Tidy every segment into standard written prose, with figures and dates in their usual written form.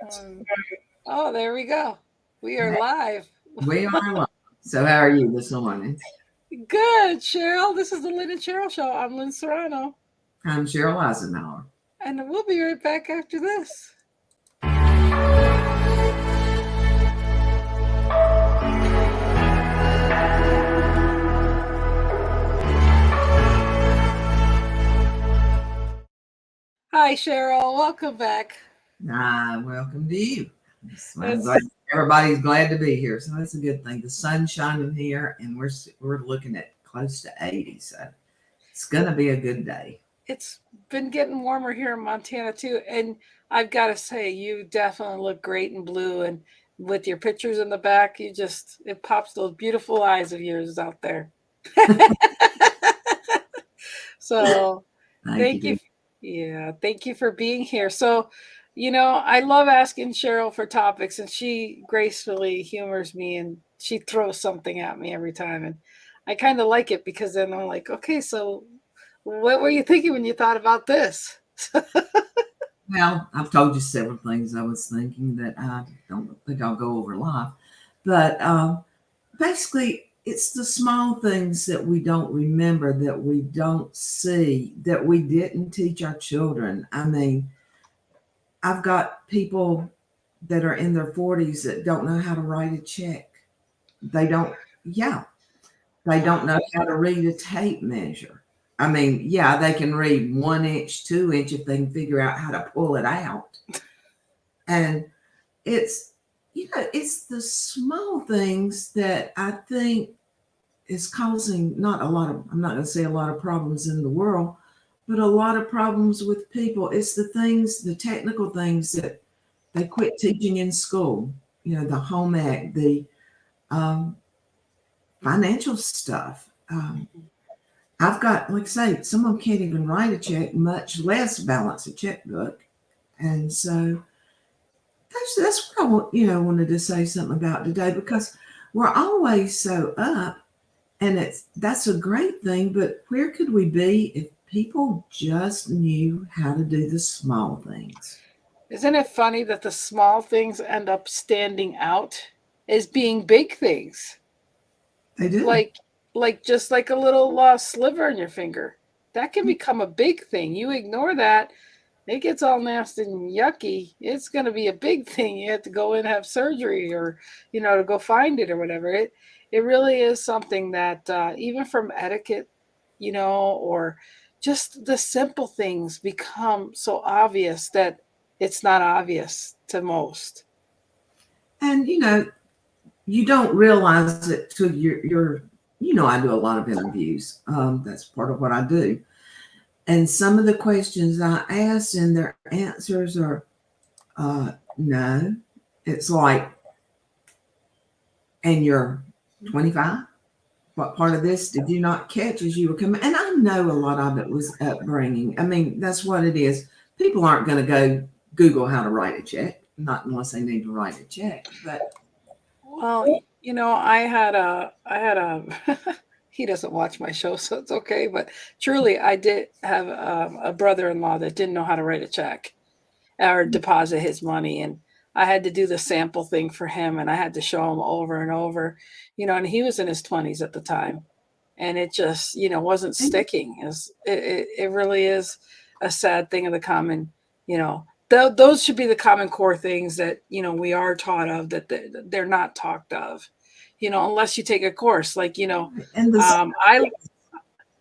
Um, oh, there we go. We are live. We are live. So, how are you this morning? Good, Cheryl. This is the Lynn and Cheryl Show. I'm Lynn Serrano, I'm Sheryl Isenhour. and we'll be right back after this. Hi, Cheryl. Welcome back. Welcome to you. I'm It's glad everybody's glad to be here. So that's a good thing. The sun's shining here, and we're looking at close to 80. So it's gonna be a good day. it's been getting warmer here in Montana too, and I've got to say, you definitely look great in blue, and with your pictures in the back, it pops those beautiful eyes of yours out there. So Thank you, thank you. dear. Yeah, thank you for being here. So, I love asking Cheryl for topics, and she gracefully humors me and she throws something at me every time. And I kind of like it because then I'm like, okay, so what were you thinking when you thought about this? Well, I've told you several things I was thinking that I don't think I'll go over live, but basically, it's the small things that we don't remember, that we don't see, that we didn't teach our children. I mean, I've got people that are in their 40s that don't know how to write a check. They don't, yeah, they don't Wow. know how to read a tape measure. I mean, yeah, they can read 1 inch, 2 inch if they can figure out how to pull it out. And it's, it's the small things that I think is causing not a lot of, I'm not going to say a lot of problems in the world, but a lot of problems with people. It's the things, the technical things that they quit teaching in school, the home ec, the um, financial stuff. I've got, like I say, someone can't even write a check, much less balance a checkbook. And so that's what I wanted to say something about today, because we're always so up. And that's a great thing, but where could we be if people just knew how to do the small things? Isn't it funny that the small things end up standing out as being big things? They do. Like just like a little sliver in your finger. That can become a big thing. You ignore that, it gets all nasty and yucky. It's going to be a big thing. You have to go in and have surgery, or to go find it or whatever. It really is something that even from etiquette, or just the simple things become so obvious that it's not obvious to most. And you don't realize it till I do a lot of interviews. That's part of what I do. And some of the questions I ask and their answers are no. It's like, and you're 25? What part of this did you not catch as you were coming? And I know a lot of it was upbringing. I mean, that's what it is. People aren't going to go Google how to write a check, not unless they need to write a check. But Well, I had a he doesn't watch my show, so it's okay. But truly, I did have a brother-in-law that didn't know how to write a check or deposit his money, and I had to do the sample thing for him, and I had to show him over and over, and he was in his 20s at the time, and it just wasn't sticking. It really is a sad thing of the common, those should be the common core things that we are taught of, that they're not talked of, unless you take a course like and the I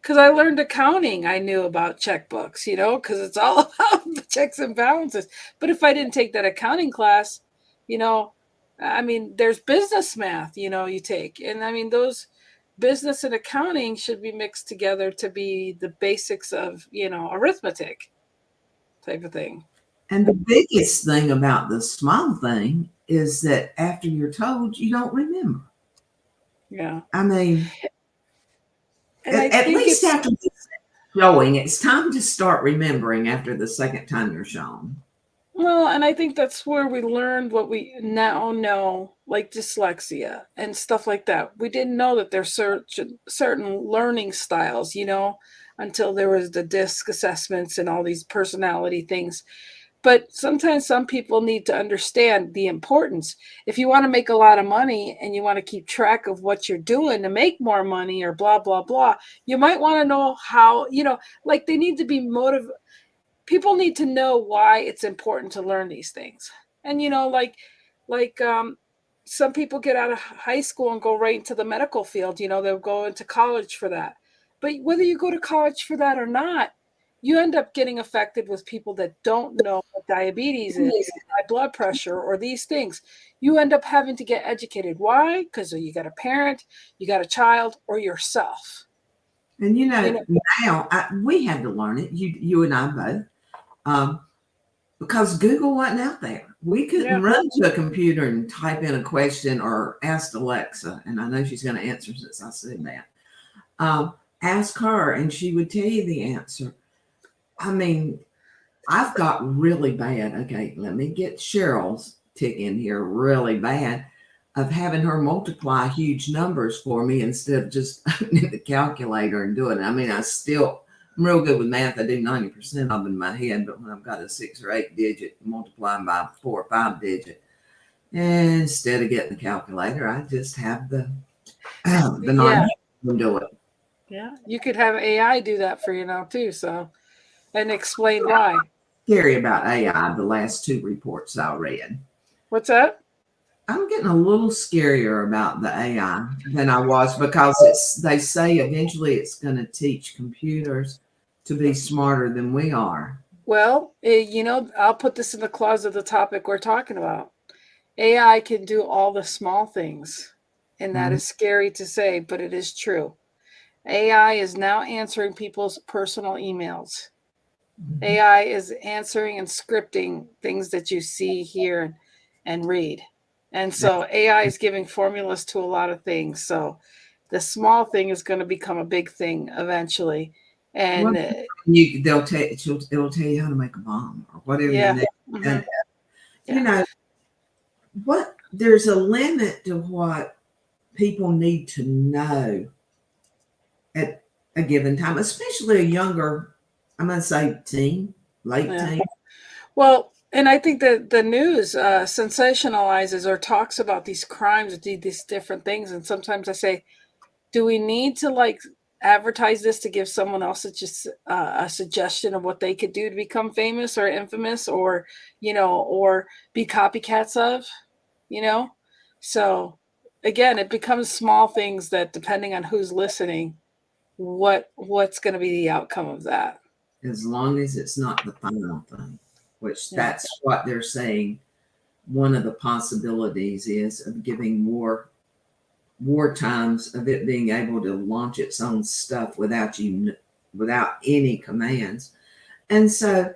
because I learned accounting. I knew about checkbooks, because it's all about the checks and balances. But if I didn't take that accounting class, you know, I mean, there's business math, you take. And I mean, those business and accounting should be mixed together to be the basics of, arithmetic type of thing. and the biggest thing about the small thing is that after you're told, you don't remember. Yeah. I mean, And I at think least it's after showing, it's time to start remembering after the second time you're shown. Well, and I think that's where we learned what we now know, like dyslexia and stuff like that. We didn't know that there's certain learning styles, until there was the DISC assessments and all these personality things. But sometimes some people need to understand the importance. If you want to make a lot of money and you want to keep track of what you're doing to make more money or blah, blah, blah, you might want to know how, like they need to be motivated. People need to know why it's important to learn these things. And like some people get out of high school and go right into the medical field, they'll go into college for that. But whether you go to college for that or not, you end up getting affected with people that don't know what diabetes is, high blood pressure, or these things. You end up having to get educated. Why? Because you got a parent, you got a child, or yourself. And now we had to learn it. You and I both. Because Google wasn't out there. We couldn't run to a computer and type in a question or ask Alexa, and I know she's going to answer since I said that. Ask her, and she would tell you the answer. I mean, I've got really bad. Okay, let me get Cheryl's tick in here. Really bad of having her multiply huge numbers for me instead of just opening the calculator and doing it. I mean, I'm real good with math. I do 90% of them in my head, but when I've got a 6 or 8 digit multiplying by 4 or 5 digit, and instead of getting the calculator, I just have the non do it. Yeah, you could have AI do that for you now too. So, and explain why. Scary about AI. The last 2 reports I read. What's that? I'm getting a little scarier about the AI than I was because they say eventually it's going to teach computers to be smarter than we are. Well, I'll put this in the clause of the topic we're talking about. AI can do all the small things, and that is scary to say, but it is true. AI is now answering people's personal emails. AI is answering and scripting things that you see, hear, and read. And so AI is giving formulas to a lot of things. So the small thing is going to become a big thing eventually. And it'll tell you how to make a bomb or whatever you need. And what there's a limit to what people need to know at a given time, especially a younger, I'm going to say teen, late teen. Well, and I think that the news sensationalizes or talks about these crimes, these different things. And sometimes I say, do we need to advertise this to give someone else a suggestion of what they could do to become famous or infamous or be copycats of, So again, it becomes small things that depending on who's listening, what's going to be the outcome of that. As long as it's not the final thing, which that's what they're saying. One of the possibilities is of giving war times of it being able to launch its own stuff without any commands. And so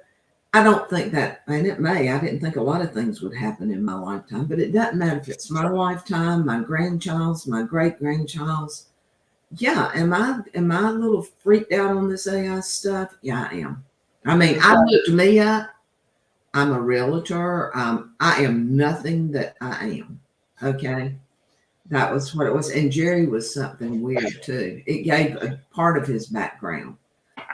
I don't think that, and it may, I didn't think a lot of things would happen in my lifetime, but it doesn't matter if it's my lifetime, my grandchild's, my great-grandchild's. Yeah, am I a little freaked out on this AI stuff? Yeah, I am. I mean, I looked me up. I'm a realtor. I am nothing that I am. Okay. That was what it was. And Jerry was something weird too. It gave a part of his background,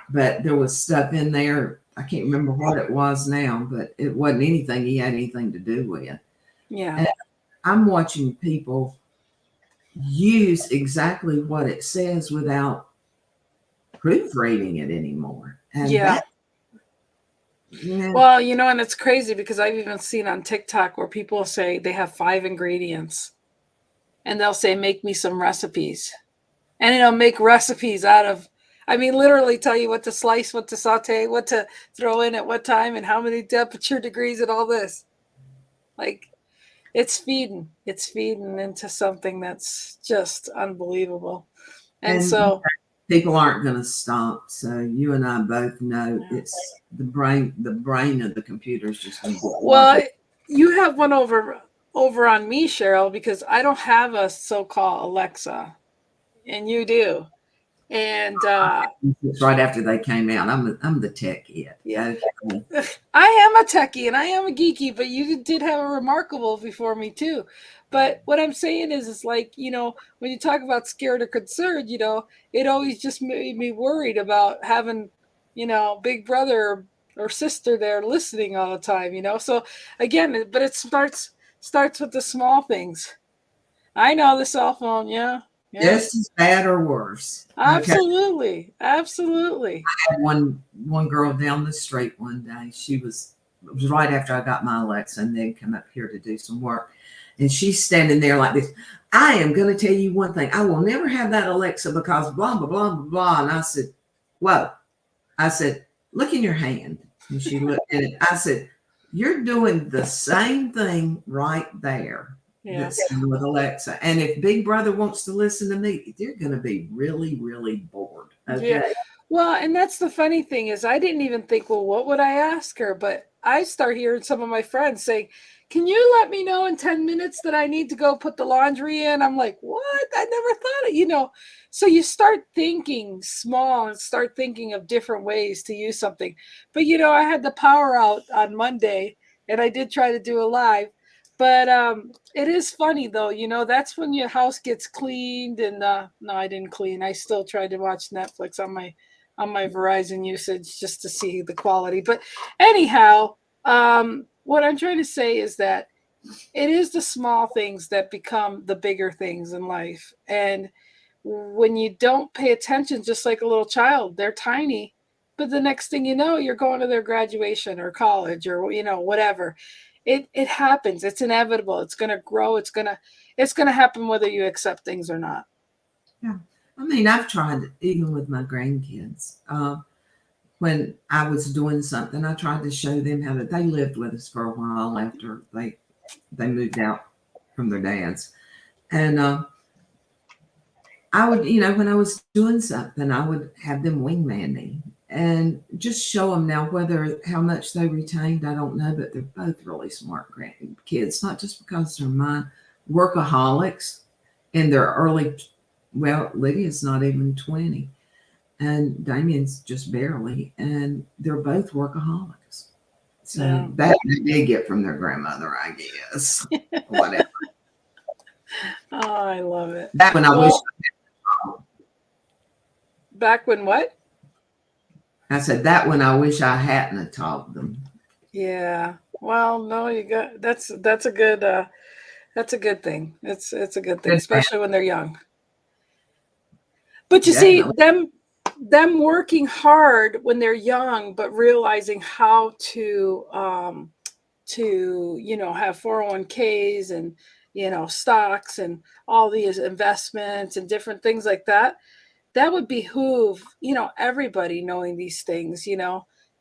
but there was stuff in there. I can't remember what it was now, but it wasn't anything he had anything to do with. Yeah. And I'm watching people use exactly what it says without proofreading it anymore. And well, and it's crazy because I've even seen on TikTok where people say they have 5 ingredients and they'll say, make me some recipes. And it'll make recipes out of, literally tell you what to slice, what to saute, what to throw in at what time and how many temperature degrees and all this. It's feeding into something that's just unbelievable. And so people aren't going to stop. So you and I both know it's the brain of the computer is just going to go. Well, you have one over on me, Sheryl, because I don't have a so-called Alexa, and you do. And it's right after they came out. I'm the techie. Yeah, I am a techie and I am a geeky, but you did have a remarkable before me too. But what I'm saying is when you talk about scared or concerned, it always just made me worried about having, Big Brother or sister there listening all the time, So again, but it starts with the small things. I know the cell phone, yeah. Yeah. Just as bad or worse. Okay. Absolutely. Absolutely. I had one girl down the street one day. It was right after I got my Alexa and then come up here to do some work. And she's standing there like this. I am going to tell you one thing. I will never have that Alexa because blah, blah, blah, blah, blah. And I said, whoa. I said, look in your hand. And she looked at it. I said, you're doing the same thing right there. Yeah. That's with Alexa. And if Big Brother wants to listen to me, they're going to be really, really bored. Okay. Yeah. Well, and that's the funny thing is I didn't even think, well, what would I ask her? But I start hearing some of my friends saying, can you let me know in 10 minutes that I need to go put the laundry in? I'm like, what? I never thought it. So you start thinking small and start thinking of different ways to use something. But, I had the power out on Monday and I did try to do a live. But it is funny though, that's when your house gets cleaned and no, I didn't clean. I still tried to watch Netflix on my Verizon usage just to see the quality. But anyhow, what I'm trying to say is that it is the small things that become the bigger things in life. And when you don't pay attention, just like a little child, they're tiny, but the next thing you know, you're going to their graduation or college or whatever. It happens. It's inevitable. It's going to grow. It's going to happen whether you accept things or not. Yeah. I mean, I've tried even with my grandkids. When I was doing something, I tried to show them how they lived with us for a while after they moved out from their dads. And I would, when I was doing something, I would have them wingman me and just show them now how much they retained, I don't know, but they're both really smart grandkids, not just because they're mine, workaholics in their early, well, Lydia's not even 20 and Damien's just barely, and they're both workaholics. So Yeah. that they get from their grandmother, I guess. Whatever. Oh, I love it. That one I wish. Back when what? I said that one I wish I hadn't have taught them. Yeah. Well, no, that's a good thing. It's a good thing, especially when they're young. But you see, them working hard when they're young, but realizing how to have 401ks and stocks and all these investments and different things like that. That would behoove everybody knowing these things,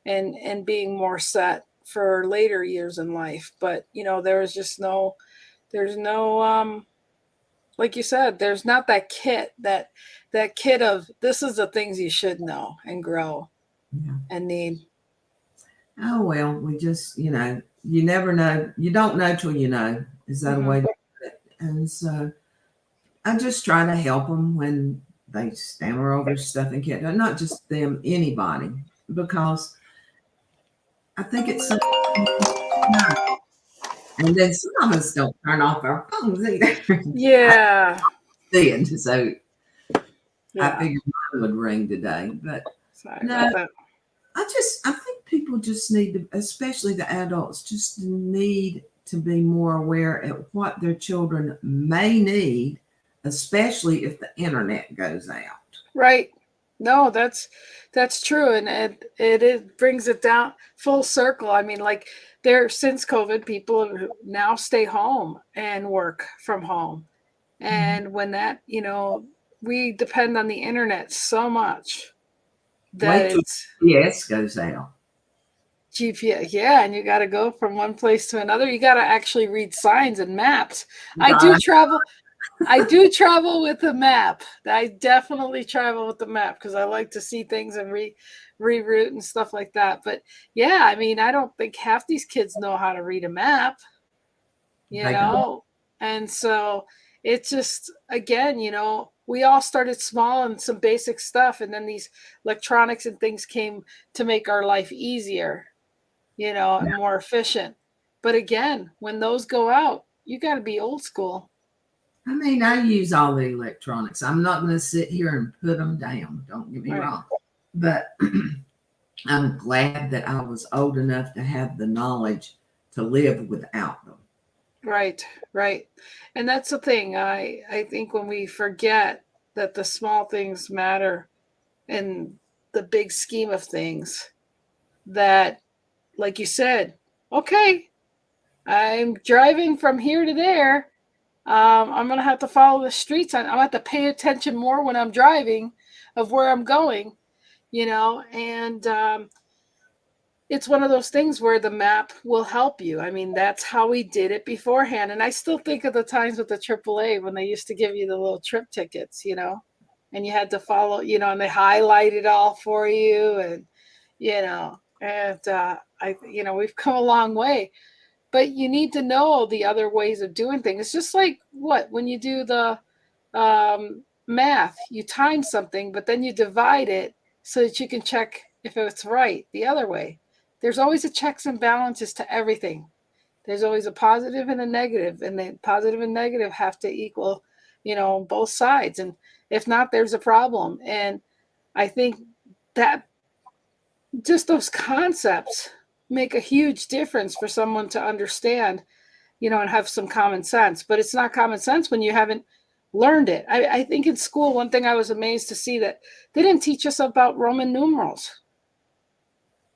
and being more set for later years in life. But there's no like you said, there's not that kit of this is the things you should know and grow and need. Oh well, we just you never know. You don't know till you know. Is that a way to put it? And so I just try to help them when they stammer over stuff and can't. Not just them, anybody, because I think it's something. And then some of us don't turn off our phones either. Yeah. So I figured mine would ring today, but no. I think people just need to, especially the adults, just need to be more aware of what their children may need, especially if the internet goes out. Right. No, that's true. And it brings it down full circle. I mean, like since COVID, people now stay home and work from home. And when that, we depend on the internet so much that GPS goes out. GPS, yeah, and you got to go from one place to another. You got to actually read signs and maps. I do travel with a map. I definitely travel with the map because I like to see things and reroute and stuff like that. But yeah, I mean, I don't think half these kids know how to read a map, and so it's just, again, we all started small and some basic stuff, and then these electronics and things came to make our life easier, and more efficient. But again, when those go out, you got to be old school. I mean, I use all the electronics. I'm not going to sit here and put them down. Don't get me wrong. But I'm glad that I was old enough to have the knowledge to live without them. Right, right. And that's the thing. I think when we forget that the small things matter in the big scheme of things, that, like you said, okay, I'm driving from here to there. I'm going to have to follow the streets. I'm going to have to pay attention more when I'm driving of where I'm going, and it's one of those things where the map will help you. I mean, that's how we did it beforehand. And I still think of the times with the AAA when they used to give you the little trip tickets, and you had to follow, and they highlight it all for you. And, we've come a long way, but you need to know the other ways of doing things. It's just like when you do the math, you times something, but then you divide it so that you can check if it's right the other way. There's always a checks and balances to everything. There's always a positive and a negative, and the positive and negative have to equal, both sides. And if not, there's a problem. And I think that just those concepts make a huge difference for someone to understand, and have some common sense. But it's not common sense when you haven't learned it. I think in school, one thing I was amazed to see that they didn't teach us about Roman numerals.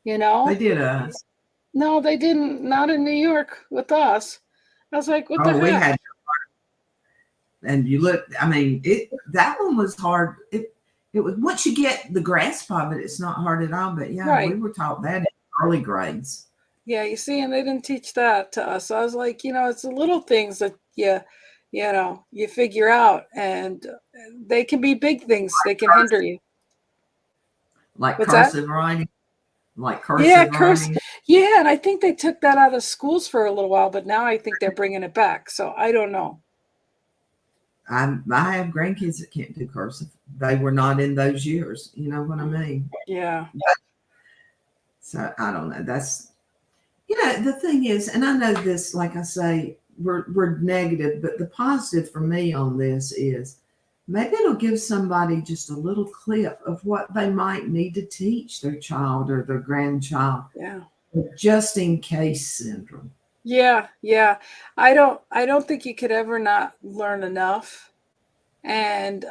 They did us. No, they didn't. Not in New York with us. I was like, what the We heck? had, and you look. I mean, that one was hard. It was, once you get the grasp of it, it's not hard at all. But yeah, Right. we were taught that in early grades. Yeah, you see, and they didn't teach that to us. So I was like, it's the little things that you figure out, and they can be big things. They can hinder you. Like What's that? cursive writing. Like Yeah, cursive curse. writing. Yeah, and I think they took that out of schools for a little while, but now I think they're bringing it back. So I don't know. I have grandkids that can't do cursive. They were not in those years. You know what I mean? Yeah. So I don't know. That's, the thing is, and I know this, like I say, we're negative, but the positive for me on this is maybe it'll give somebody just a little clip of what they might need to teach their child or their grandchild. Yeah. Just in case syndrome. Yeah, yeah. I don't think you could ever not learn enough. And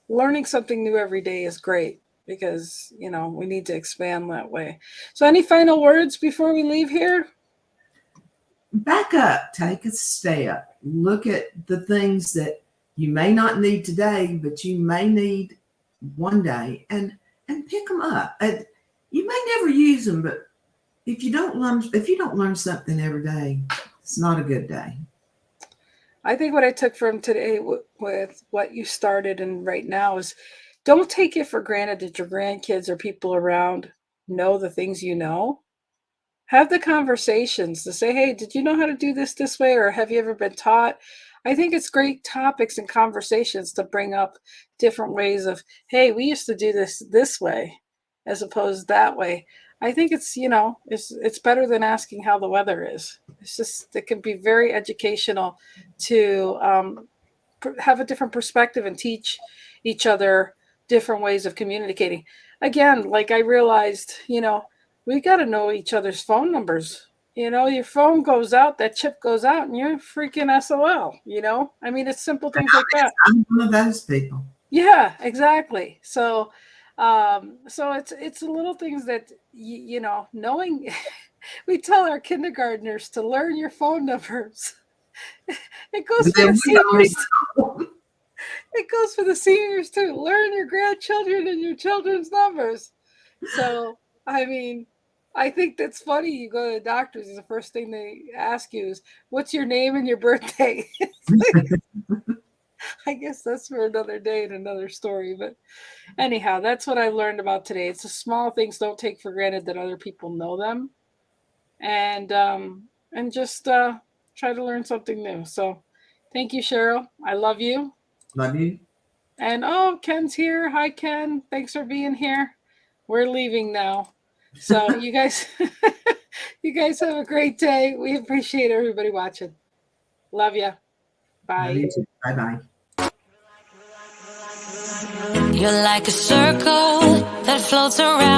learning something new every day is great because, we need to expand that way. So any final words before we leave here? Back up, take a step, look at the things that you may not need today, but you may need one day, and pick them up. And you may never use them, but if you don't learn something every day, it's not a good day. I think what I took from today with what you started and right now is don't take it for granted that your grandkids or people around know the things you know. Have the conversations to say, hey, did you know how to do this way? Or have you ever been taught? I think it's great topics and conversations to bring up different ways of, hey, we used to do this way as opposed to that way. I think it's, it's better than asking how the weather is. It's just, it can be very educational to have a different perspective and teach each other different ways of communicating. Again, like I realized, we got to know each other's phone numbers. Your phone goes out, that chip goes out, and you're freaking SOL. I mean, it's simple things like that. I'm one of those people. Yeah, exactly. So, it's the little things that knowing. We tell our kindergartners to learn your phone numbers. It goes for the seniors. It goes for the seniors too. Learn your grandchildren and your children's numbers. So, I mean, I think that's funny. You go to the doctors, and the first thing they ask you is, what's your name and your birthday? I guess that's for another day and another story. But anyhow, that's what I learned about today. It's the small things. Don't take for granted that other people know them. And just try to learn something new. So thank you, Sheryl. I love you. Love you. And Ken's here. Hi, Ken. Thanks for being here. We're leaving now. So you guys have a great day. We appreciate everybody watching. Love you. Bye. Bye bye. You're like a circle that floats around.